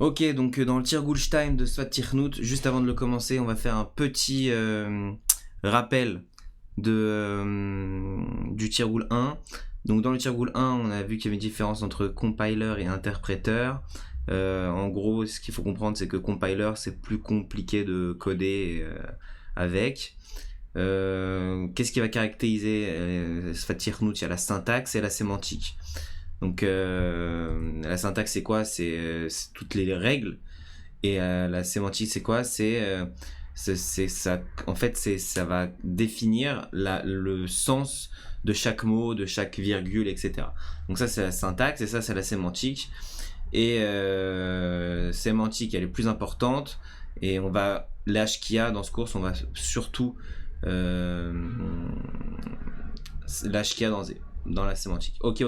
Ok, donc dans le Tirgulstein de Svat Tirnout, juste avant de le commencer, on va faire un petit rappel du Tirgul 1. Donc dans le Tirgul 1, on a vu qu'il y avait une différence entre compiler et interpréteur. En gros, ce qu'il faut comprendre, c'est que compiler, c'est plus compliqué de coder avec. Qu'est-ce qui va caractériser Svat Tirnout? Il y a la syntaxe et la sémantique. Donc la syntaxe c'est quoi? C'est toutes les règles. Et la sémantique c'est quoi? C'est ça. En fait ça va définir le sens de chaque mot, de chaque virgule, etc. Donc ça c'est la syntaxe et ça c'est la sémantique. Et sémantique elle est plus importante. Et on va l'H qu'il y a dans ce cours, on va surtout euh, l'H qu'il y a dans la sémantique. Ok.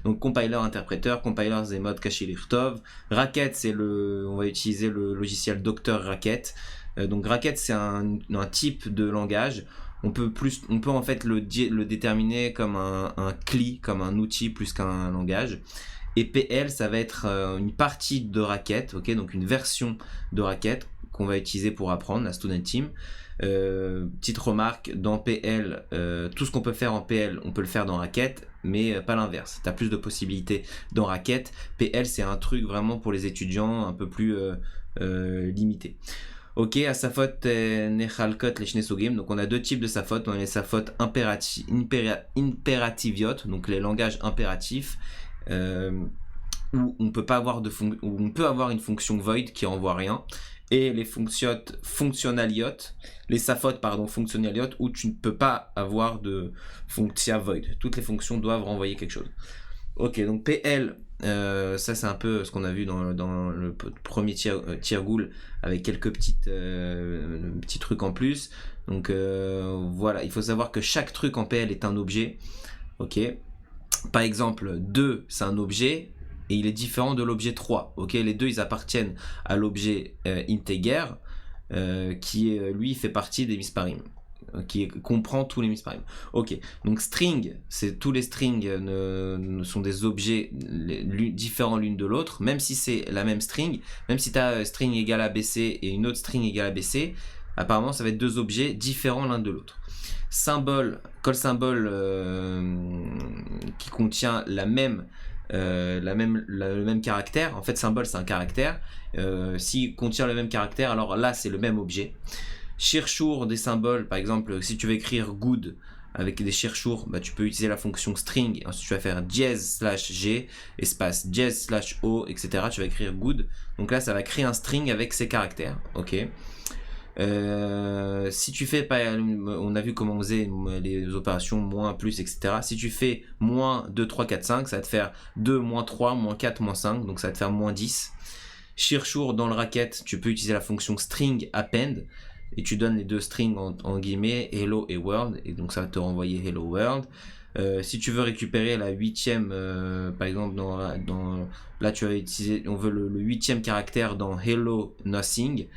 Donc compiler, interpréteur, compiler c'est mode caché l'irtov. Racket on va utiliser le logiciel Docteur Racket. Donc Racket c'est un type de langage. On peut en fait le déterminer comme un CLI, comme un outil plus qu'un langage. Et PL ça va être une partie de Racket, ok, donc une version de Racket qu'on va utiliser pour apprendre la Student Team. Petite remarque, dans PL, tout ce qu'on peut faire en PL, on peut le faire dans Racket, mais pas l'inverse. Tu as plus de possibilités dans Racket. PL, c'est un truc vraiment pour les étudiants un peu plus limité. Ok, à Safot Nechalkot les Shnesogim. Donc on a deux types de Safot. On a les Safot impérativiot, donc les langages impératifs. Où on peut pas avoir où on peut avoir une fonction void qui envoie rien, et les fonctionnaliotes, les safot pardon fonctionnaliotes où tu ne peux pas avoir de fonction void. Toutes les fonctions doivent renvoyer quelque chose. Ok, donc PL, ça c'est un peu ce qu'on a vu dans le premier Tirgul avec quelques petits trucs en plus. Donc voilà, il faut savoir que chaque truc en PL est un objet. Ok. Par exemple, 2, c'est un objet et il est différent de l'objet 3. Ok, les deux, ils appartiennent à l'objet integer qui, lui, fait partie des misparim, qui comprend tous les misparim. Ok, donc string, c'est tous les strings sont des objets différents l'une de l'autre, même si c'est la même string, même si tu as string égale ABC et une autre string égale ABC, apparemment ça va être deux objets différents l'un de l'autre. Symbole, call symbole qui contient le même caractère. En fait, symbole c'est un caractère. S'il contient le même caractère, alors là c'est le même objet. Cherchour des symboles, par exemple, si tu veux écrire good avec des cherchours, bah, tu peux utiliser la fonction string. Ensuite, tu vas faire dièse/g, espace dièse/o, etc. Tu vas écrire good. Donc là, ça va créer un string avec ces caractères. Ok. Si tu fais pas, on a vu comment on faisait les opérations moins, plus, etc. Si tu fais moins 2, 3, 4, 5, ça va te faire 2, moins 3, moins 4, moins 5, donc ça va te faire moins 10. Cherchour dans le racket, tu peux utiliser la fonction string append et tu donnes les deux strings en guillemets, hello et world, et donc ça va te renvoyer hello world. Si tu veux récupérer la huitième, par exemple là tu vas utiliser, on veut le huitième caractère dans hello nothing.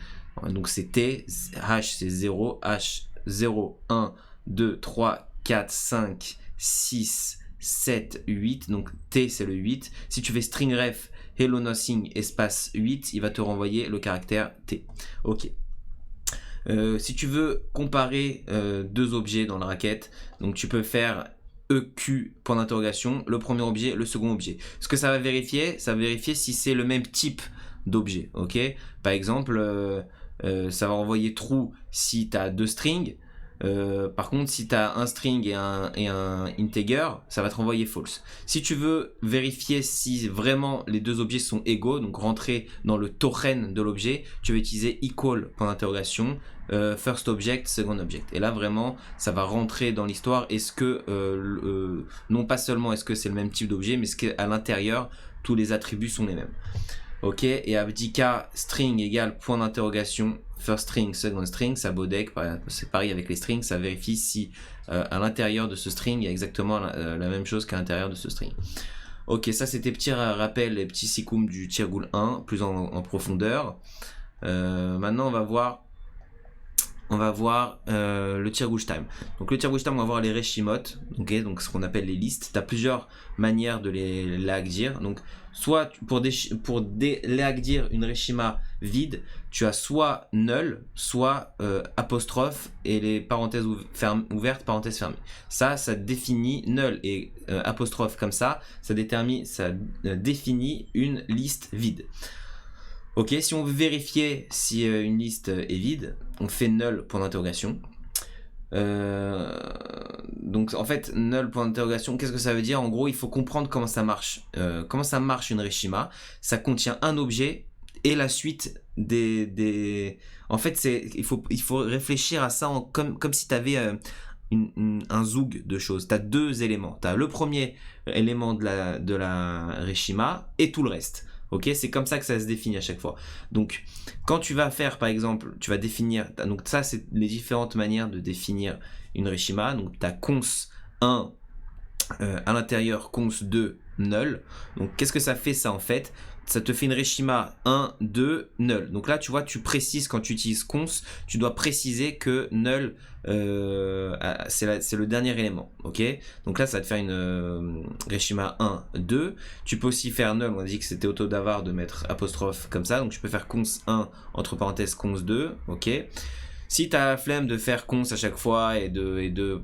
Donc c'est T, H c'est 0, H 0, 1, 2, 3, 4, 5, 6, 7, 8. Donc T c'est le 8. Si tu fais string ref hello nothing espace 8, il va te renvoyer le caractère T. Ok. Si tu veux comparer deux objets dans la raquette, donc tu peux faire EQ point d'interrogation, le premier objet, le second objet. Ce que ça va vérifier si c'est le même type d'objet. Ok. Par exemple, ça va renvoyer true si tu as deux strings. Par contre, si tu as un string et un integer, ça va te renvoyer false. Si tu veux vérifier si vraiment les deux objets sont égaux, donc rentrer dans le tochen de l'objet, tu vas utiliser equal point d'interrogation, first object, second object. Et là vraiment, ça va rentrer dans l'histoire. Est-ce que non pas seulement est-ce que c'est le même type d'objet, mais est-ce qu'à l'intérieur tous les attributs sont les mêmes. Ok, et abdica string égale point d'interrogation, first string, second string, ça bodec, c'est pareil avec les strings, ça vérifie si à l'intérieur de ce string il y a exactement la même chose qu'à l'intérieur de ce string. Ok, ça c'était petit rappel, les petits sikoum du Tirgul 1, plus en profondeur. Maintenant on va voir on va voir le Tirgush Time. Donc le Tirgush Time, on va voir les Reshimot, okay, donc ce qu'on appelle les listes. Tu as plusieurs manières de les lagdir. Donc soit pour lagdir une Reshima vide, tu as soit null, soit apostrophe et les parenthèses ouvertes, parenthèses fermées. Ça définit null et apostrophe comme ça définit une liste vide. Ok, si on veut vérifier si une liste est vide, on fait null point d'interrogation. Donc en fait, null point d'interrogation, qu'est-ce que ça veut dire? En gros, il faut comprendre comment ça marche. Comment ça marche une Reshima? Ça contient un objet et la suite des... En fait, il faut réfléchir à ça comme si tu avais un zoug de choses. Tu as deux éléments. Tu as le premier élément de la Reshima et tout le reste. Ok, c'est comme ça que ça se définit à chaque fois. Donc, quand tu vas faire, par exemple, tu vas définir... Donc ça, c'est les différentes manières de définir une Reshima. Donc, tu as cons 1 à l'intérieur, cons 2, null. Donc, qu'est-ce que ça fait ça en fait? Ça te fait une Reshima 1, 2, null. Donc là, tu vois, tu précises quand tu utilises cons, tu dois préciser que null, c'est le dernier élément. Ok? Donc là, ça va te faire une Reshima 1, 2. Tu peux aussi faire null. On a dit que c'était auto-davar de mettre apostrophe comme ça. Donc tu peux faire cons 1, entre parenthèses, cons 2. Ok? Si tu as la flemme de faire cons à chaque fois et de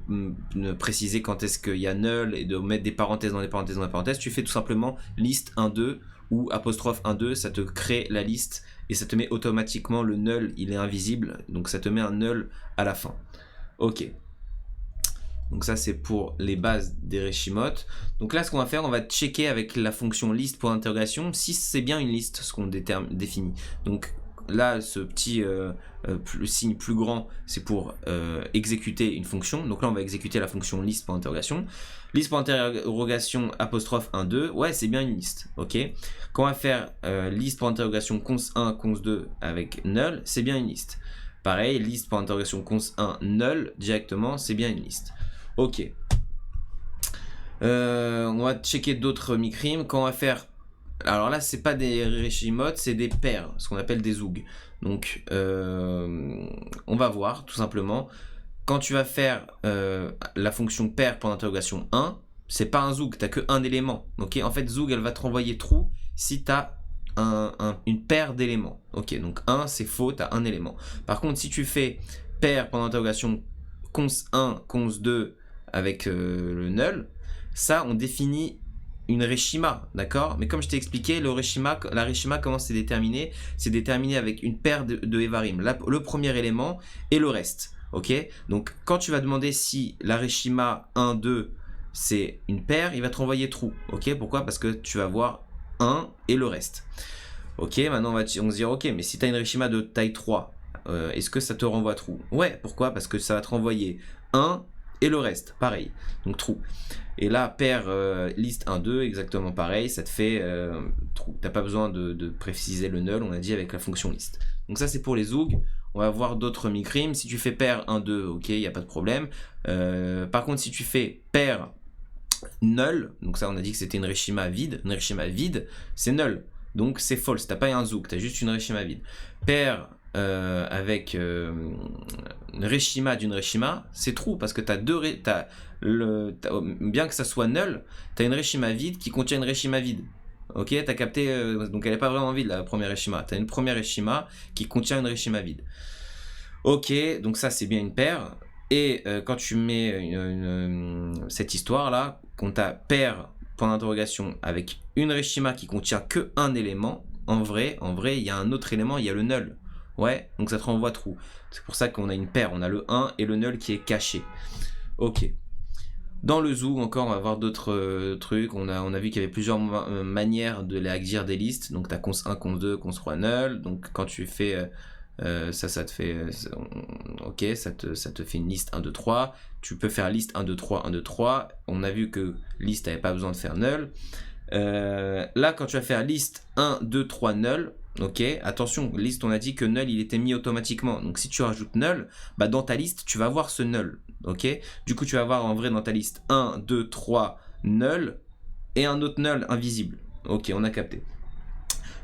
préciser quand est-ce qu'il y a null et de mettre des parenthèses dans les parenthèses dans les parenthèses, tu fais tout simplement liste 1, 2 ou apostrophe 1, 2, ça te crée la liste et ça te met automatiquement le null, il est invisible, donc ça te met un null à la fin. Ok. Donc ça c'est pour les bases des Reshimot. Donc là ce qu'on va faire, on va checker avec la fonction liste pour interrogation si c'est bien une liste ce qu'on définit. Donc là ce petit signe plus grand c'est pour exécuter une fonction. Donc là on va exécuter la fonction liste pour interrogation. Liste pour interrogation apostrophe 1, 2, ouais c'est bien une liste, ok. Quand on va faire liste pour interrogation cons 1, cons 2 avec null, c'est bien une liste. Pareil, liste pour interrogation cons 1, null, directement, c'est bien une liste. Ok. On va checker d'autres mikrim. Quand on va faire... Alors là, c'est pas des Reshimot, c'est des paires, ce qu'on appelle des zougs. Donc, on va voir, tout simplement. Quand tu vas faire la fonction paire pour l'interrogation 1, c'est pas un zoug, t'as que un élément. Ok, en fait, zoug, elle va te renvoyer true si t'as une paire d'éléments. Ok, donc 1, c'est faux, t'as un élément. Par contre, si tu fais paire pour l'interrogation cons 1, cons 2 avec le null, ça, on définit une Reshima, d'accord? Mais comme je t'ai expliqué, la Reshima, comment c'est déterminé? C'est déterminé avec une paire de Evarim, le premier élément et le reste. Ok, donc quand tu vas demander si la Reshima 1, 2 c'est une paire, il va te renvoyer true. Ok, pourquoi? Parce que tu vas voir 1 et le reste. Ok, maintenant on se dire ok, mais si tu as une Reshima de taille 3, est-ce que ça te renvoie true? Ouais, pourquoi? Parce que ça va te renvoyer 1 et le reste, pareil, donc true. Et là, paire liste 1, 2, exactement pareil, ça te fait true. T'as pas besoin de préciser le null, on a dit avec la fonction liste. Donc ça c'est pour les zougs. On va voir d'autres mikrim. Si tu fais paire 1, 2, ok, il n'y a pas de problème. Par contre, si tu fais paire null, donc ça on a dit que c'était une Reshima vide. Une Reshima vide, c'est null. Donc c'est false, t'as pas un zouk, t'as juste une Reshima vide. Paire avec une Reshima d'une Reshima, c'est true parce que bien que ça soit null, t'as une Reshima vide qui contient une Reshima vide. Ok, t'as capté, donc elle est pas vraiment vide la première Reshima. T'as une première Reshima qui contient une Reshima vide. Ok, donc ça c'est bien une paire. Et quand tu mets cette histoire là, quand t'as paire point d'interrogation avec une Reshima qui contient que un élément, en vrai il y a un autre élément, il y a le null. Ouais, donc ça te renvoie true. C'est pour ça qu'on a une paire, on a le 1 et le null qui est caché. Ok. Dans le zoug encore, on va voir d'autres trucs. On a vu qu'il y avait plusieurs manières de agir des listes. Donc tu as cons 1, cons 2, cons 3 null. Donc quand tu fais ça te fait ok, ça te fait une liste 1, 2, 3. Tu peux faire liste 1, 2, 3, 1, 2, 3. On a vu que liste n'avait pas besoin de faire null. Là, quand tu vas faire liste 1, 2, 3 null, ok, attention, liste, on a dit que null il était mis automatiquement. Donc si tu rajoutes null, bah dans ta liste, tu vas voir ce null. Ok, du coup, tu vas voir en vrai dans ta liste 1, 2, 3 null et un autre null invisible. Ok, on a capté.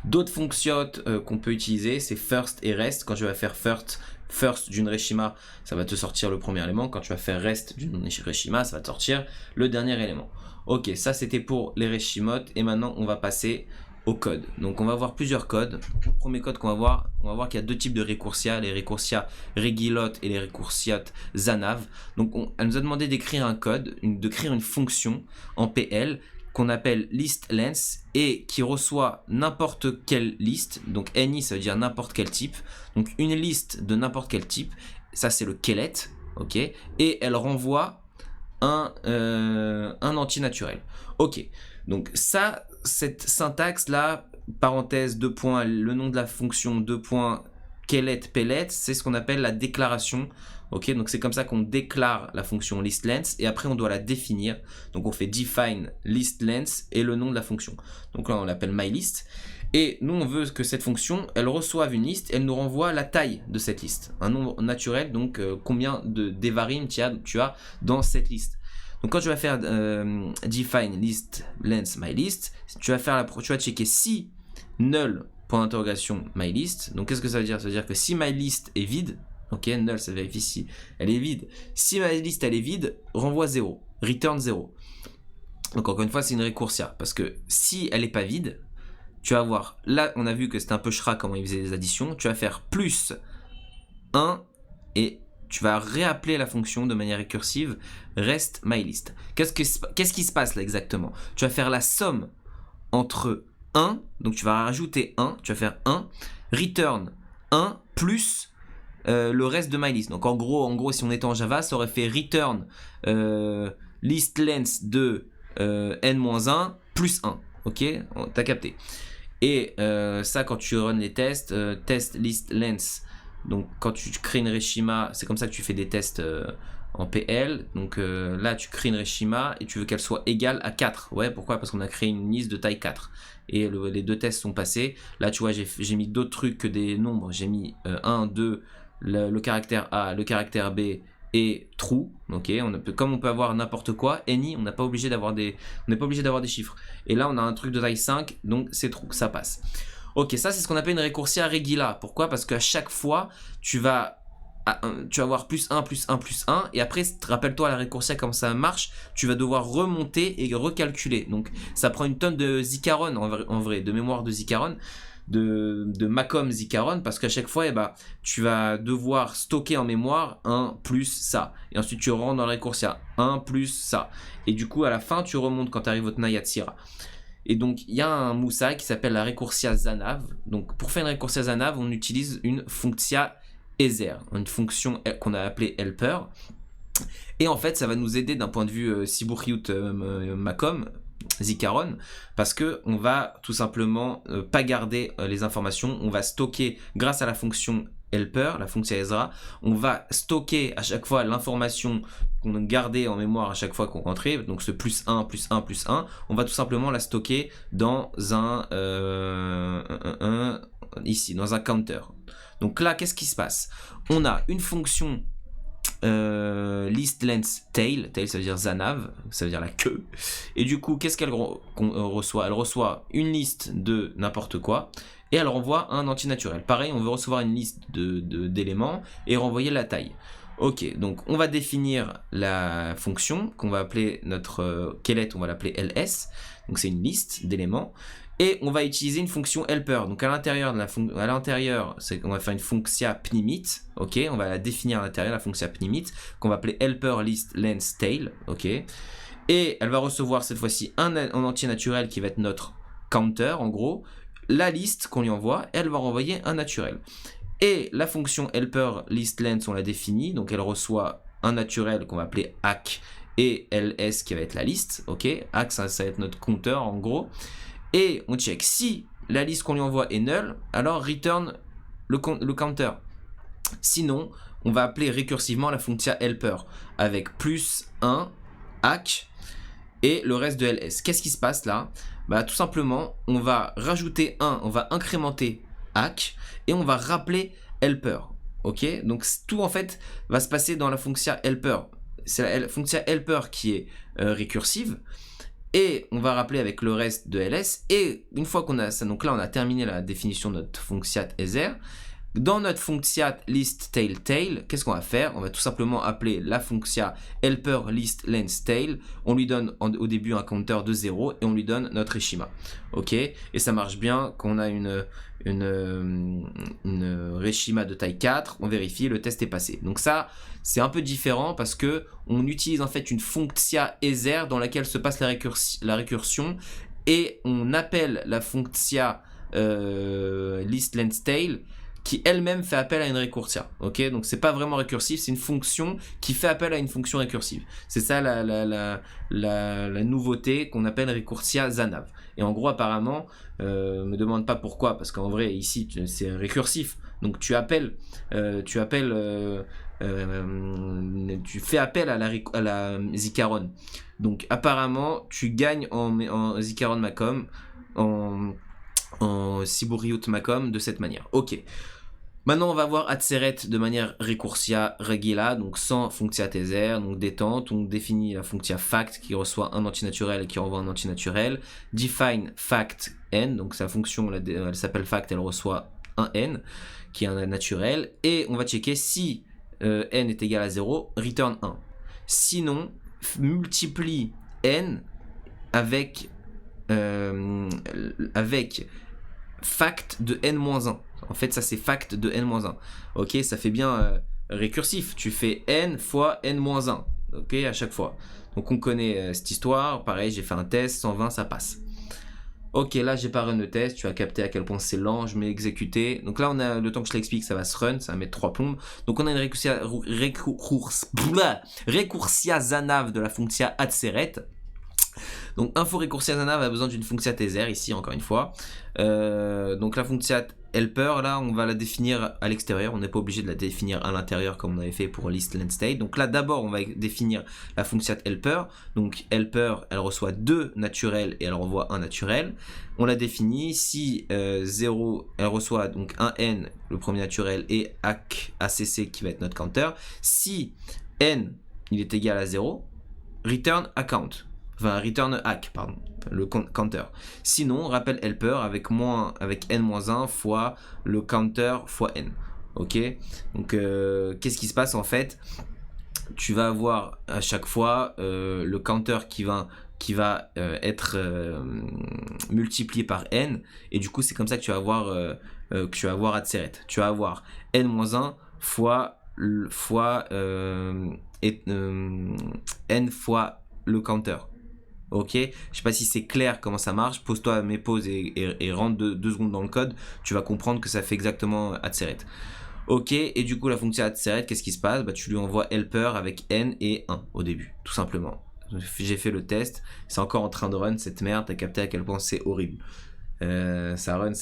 D'autres fonctions qu'on peut utiliser, c'est first et rest. Quand tu vas faire first d'une reshima, ça va te sortir le premier élément. Quand tu vas faire rest d'une reshima, ça va te sortir le dernier élément. Ok, ça c'était pour les reshimot. Et maintenant, on va passer au code. Donc on va voir plusieurs codes. Le premier code qu'on va voir qu'il y a deux types de récoursia, les récoursia regilot et les récoursia zanav. Donc elle nous a demandé d'écrire un code, de créer une fonction en PL qu'on appelle list_length et qui reçoit n'importe quelle liste. Donc any ça veut dire n'importe quel type. Donc une liste de n'importe quel type, ça c'est le kelet, ok, et elle renvoie un antinaturel. Ok, donc ça, cette syntaxe là, parenthèse, deux points, le nom de la fonction, deux points, kelet, pellet, c'est ce qu'on appelle la déclaration. Ok, donc c'est comme ça qu'on déclare la fonction list_length et après on doit la définir. Donc on fait define list_length et le nom de la fonction. Donc là on l'appelle myList. Et nous on veut que cette fonction elle reçoive une liste, elle nous renvoie la taille de cette liste, un nombre naturel, donc combien de devarim tu as dans cette liste. Donc quand tu vas faire define list_length myList, tu vas checker si null point d'interrogation myList. Donc qu'est-ce que ça veut dire? Ça veut dire que si myList est vide, ok, null ça vérifie si elle est vide. Si myList elle est vide, renvoie 0, return 0. Donc encore une fois c'est une récoursia, parce que si elle n'est pas vide, tu vas voir, là on a vu que c'était un peu Shra comment il faisait les additions, tu vas faire plus 1 et tu vas réappeler la fonction de manière récursive rest myList. Qu'est-ce qui se passe là exactement? Tu vas faire la somme entre 1, donc tu vas rajouter 1, tu vas faire 1, return 1 plus le reste de myList. Donc en gros, si on était en Java, ça aurait fait return list_length de n-1 plus 1. Ok, t'as capté. Et ça, quand tu run les tests, test list_length. Donc quand tu crées une reshima, c'est comme ça que tu fais des tests en PL. Donc là, tu crées une reshima et tu veux qu'elle soit égale à 4. Ouais, pourquoi? Parce qu'on a créé une liste de taille 4. Et les deux tests sont passés. Là, tu vois, j'ai mis d'autres trucs que des nombres. J'ai mis 1, 2, le caractère A, le caractère B et true. Ok, comme on peut avoir n'importe quoi, any, on n'est pas obligé d'avoir des chiffres. Et là, on a un truc de taille 5, donc c'est true, ça passe. Ok, ça c'est ce qu'on appelle une récoursia regila. Pourquoi? Parce qu'à chaque fois, tu vas avoir plus 1, plus 1, plus 1. Et après, rappelle-toi la récoursia, comme ça marche, tu vas devoir remonter et recalculer. Donc, ça prend une tonne de zikaron, en vrai, de mémoire de zikaron, de Macom zikaron, parce qu'à chaque fois, tu vas devoir stocker en mémoire 1 plus ça. Et ensuite, tu rentres dans la récoursia 1 plus ça. Et du coup, à la fin, tu remontes quand tu arrives au Tna Yatsira. Et donc, il y a un moussa qui s'appelle la récoursia zanav. Donc, pour faire une récoursia zanav, on utilise une functia ezer, une fonction qu'on a appelée helper. Et en fait, ça va nous aider d'un point de vue Sibuchiyut Macom, Zikaron, parce que on va tout simplement pas garder les informations. On va stocker grâce à la fonction helper, la fonction Ezra, on va stocker à chaque fois l'information qu'on a gardée en mémoire à chaque fois qu'on rentrait, donc ce plus 1, plus 1, plus 1, on va tout simplement la stocker dans ici, dans un counter. Donc là, qu'est-ce qui se passe? On a une fonction list_length tail, ça veut dire zanav, ça veut dire la queue, et du coup, qu'est-ce qu'elle reçoit? Elle reçoit une liste de n'importe quoi, et elle renvoie un antinaturel. Pareil, on veut recevoir une liste d'éléments et renvoyer la taille. Ok, donc on va définir la fonction qu'on va appeler notre kelet, on va l'appeler ls, donc c'est une liste d'éléments, et on va utiliser une fonction helper. Donc à l'intérieur, on va faire une fonctia pnimit, ok, on va la définir à l'intérieur, la fonctia pnimit, qu'on va appeler helper list_length tail, ok, et elle va recevoir cette fois-ci un entier naturel qui va être notre counter, en gros, la liste qu'on lui envoie, elle va renvoyer un naturel. Et la fonction helper list_length, on l'a définie, donc elle reçoit un naturel qu'on va appeler hack et ls qui va être la liste, ok, hack ça va être notre compteur en gros, et on check si la liste qu'on lui envoie est null, alors return le counter. Sinon, on va appeler récursivement la fonction helper avec plus 1 hack et le reste de ls. Qu'est-ce qui se passe là? Tout simplement, on va rajouter 1, on va incrémenter hack et on va rappeler helper. Ok, donc tout en fait va se passer dans la fonction helper. C'est la fonction helper qui est récursive Et on va rappeler avec le reste de ls. Et une fois qu'on a ça, donc là on a terminé la définition de notre fonctiat ether. Dans notre fonctiat list tail tail, qu'est-ce qu'on va faire? On va tout simplement appeler la fonctia helper list length tail. On lui donne au début un counter de 0 et on lui donne notre Reshima. Ok? Et ça marche bien quand on a une Reshima de taille 4, on vérifie, le test est passé. Donc ça, c'est un peu différent parce que on utilise en fait une fonctia ether dans laquelle se passe la récursion et on appelle la fonctia list length tail qui elle-même fait appel à une récursia. Ok, donc c'est pas vraiment récursif, c'est une fonction qui fait appel à une fonction récursive. C'est ça la nouveauté qu'on appelle récursia Zanav. Et en gros, apparemment, me demande pas pourquoi, parce qu'en vrai, ici, c'est récursif. Donc tu appelles, tu fais appel à la zikaron. Donc apparemment, tu gagnes en zikaron Macom, en Siburiut Macom de cette manière. Ok. Maintenant, on va voir Atzeret de manière récursia regila, donc sans fonctia tether, donc détente. On définit la fonctia fact qui reçoit un antinaturel et qui renvoie un antinaturel. Define fact n, donc sa fonction, elle s'appelle fact, elle reçoit un n qui est un naturel. Et on va checker si n est égal à 0, return 1. Sinon, multiplie n avec fact de n-1. En fait, ça c'est fact de n-1. Ok, ça fait bien récursif. Tu fais n fois n-1. Ok, à chaque fois. Donc on connaît cette histoire. Pareil, j'ai fait un test, 120, ça passe. Ok, là j'ai pas run le test. Tu as capté à quel point c'est lent. Je mets exécuter. Donc là, on a le temps que je l'explique, ça va se run. Ça va mettre 3 plombes. Donc on a une récursia Zanav de la fonctia Atzeret. Donc info récursia Zanav a besoin d'une fonctia tether ici encore une fois. Donc la fonctia helper là on va la définir à l'extérieur, on n'est pas obligé de la définir à l'intérieur comme on avait fait pour list length state. Donc là d'abord on va définir la fonctia helper. Donc helper elle reçoit 2 naturels et elle renvoie un naturel. On la définit si 0 elle reçoit donc un n le premier naturel et ACC qui va être notre counter. Si n il est égal à 0, return account. Enfin, return hack, pardon, le counter. Sinon, rappelle helper avec n-1 fois le counter fois n. Ok. Donc, qu'est-ce qui se passe en fait? Tu vas avoir à chaque fois le counter qui va être multiplié par n, et du coup, c'est comme ça que tu vas avoir Atzeret. Tu vas avoir n-1 fois n fois le counter. Ok, je sais pas si c'est clair comment ça marche. Pose-toi mes pauses et rentre 2 secondes dans le code. Tu vas comprendre que ça fait exactement Atzeret. Ok, et du coup la fonction Atzeret, qu'est-ce qui se passe? Bah, tu lui envoies helper avec n et 1 au début, tout simplement. J'ai fait le test, c'est encore en train de run cette merde. T'as capté à quel point c'est horrible. Ça run,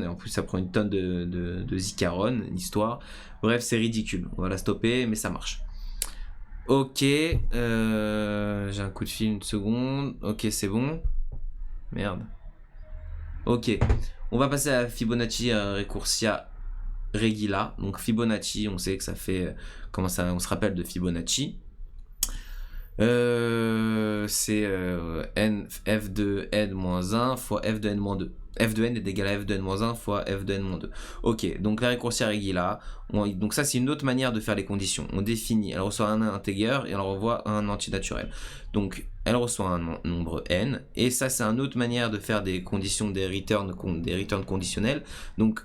et en plus ça prend une tonne de zikaron, l'histoire. Bref, c'est ridicule. On va la stopper, mais ça marche. Ok, j'ai un coup de fil, une seconde. Ok, c'est bon. Merde. Ok, on va passer à Fibonacci récursia regila. Donc Fibonacci, on sait que ça fait on se rappelle de Fibonacci. C'est f de n-1 fois f de n-2. F de n est égal à f de n-1 fois f de n-2. Ok, donc la récursia regila, donc ça c'est une autre manière de faire les conditions. On définit, elle reçoit un integer et elle renvoie un antinaturel. Donc elle reçoit un nombre n, et ça c'est une autre manière de faire des conditions, des returns conditionnels. Donc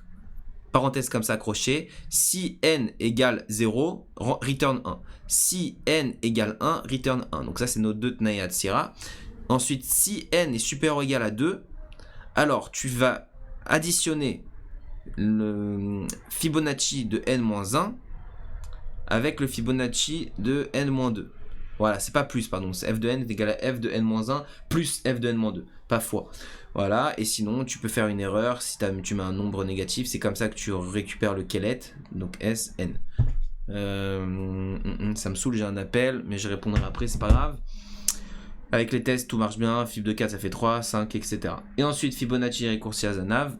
parenthèse comme ça accrochée, si n égale 0, return 1. Si n égale 1, return 1. Donc ça c'est nos deux Tnaï Hatzira. Ensuite, si n est supérieur ou égal à 2, alors tu vas additionner le Fibonacci de n-1 avec le Fibonacci de n-2. Voilà, c'est pas plus, pardon, c'est f de n est égal à f de n-1 plus f de n-2, pas fois. Voilà, et sinon tu peux faire une erreur si tu mets un nombre négatif, c'est comme ça que tu récupères le kelet, donc s, n. Ça me saoule, j'ai un appel, mais je répondrai après, c'est pas grave. Avec les tests, tout marche bien, Fib de 4 ça fait 3, 5, etc. Et ensuite Fibonacci récursia Zanav.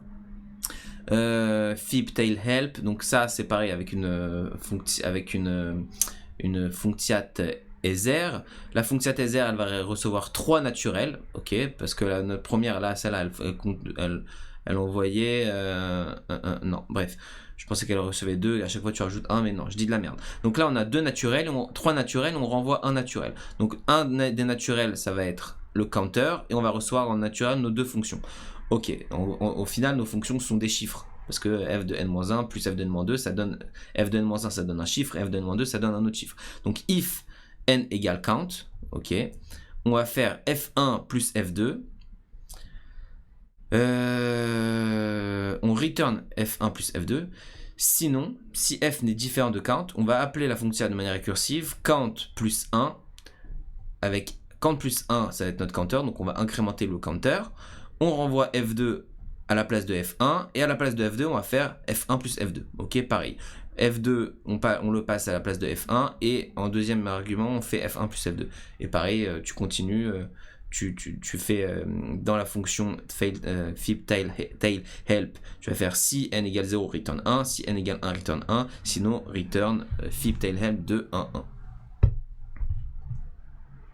Fib tail help, donc ça c'est pareil avec une fonctiat Ether. La fonction Ether, elle va recevoir 3 naturels, ok, parce que notre première, là, celle-là, elle envoyait... non, bref, je pensais qu'elle recevait 2, et à chaque fois tu rajoutes 1, mais non, je dis de la merde. Donc là, on a 2 naturels, 3 naturels, on renvoie un naturel. Donc un des naturels, ça va être le counter, et on va recevoir en naturel nos 2 fonctions. Ok, au final, nos fonctions sont des chiffres. Parce que f de n-1 plus f de n-2, ça donne... f de n-1, ça donne un chiffre, f de n-2, ça donne un autre chiffre. Donc if n égale count, ok, on va faire f1 plus f2. On return f1 plus f2. Sinon, si f n'est différent de count, on va appeler la fonction de manière récursive count plus 1. Avec count plus 1, ça va être notre counter, donc on va incrémenter le counter. On renvoie f2 à la place de f1, et à la place de f2, on va faire f1 plus f2. Ok, pareil. F2, on le passe à la place de f1, et en deuxième argument, on fait f1 plus f2. Et pareil, tu continues, tu fais dans la fonction fib tail help, tu vas faire si n égale 0, return 1, si n égale 1, return 1, sinon return fib tail help de 1, 1.